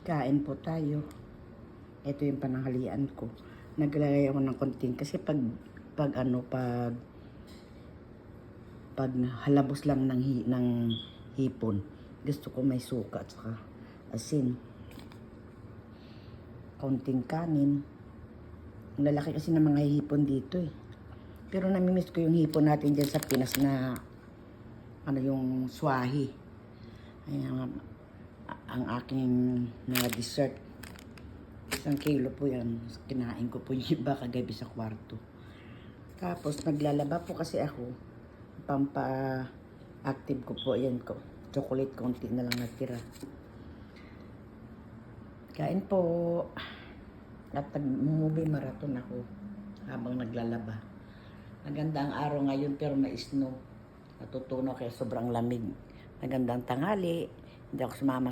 Kain po tayo. Ito yung pananghalian ko. Naglalagay ako ng konting kasi pag halabos lang ng hipon, gusto ko may suka at saka asin. Konting kanin. Ang lalaki kasi ng mga hipon dito eh. Pero namimiss ko yung hipon natin dyan sa Pinas na yung swahi. Ayan, ang aking mga dessert. 1 kilo po yan. Kinain ko po yung iba kagabi sa kwarto. Tapos naglalaba po kasi ako. Pampa-active ko po. Ayan ko. Chocolate konti na lang natira. Kain po. At nag-movie marathon ako habang naglalaba. Maganda ang araw ngayon pero may snow. Natutunaw kaya sobrang lamig. Magandang tanghali. Hindi ako sumama.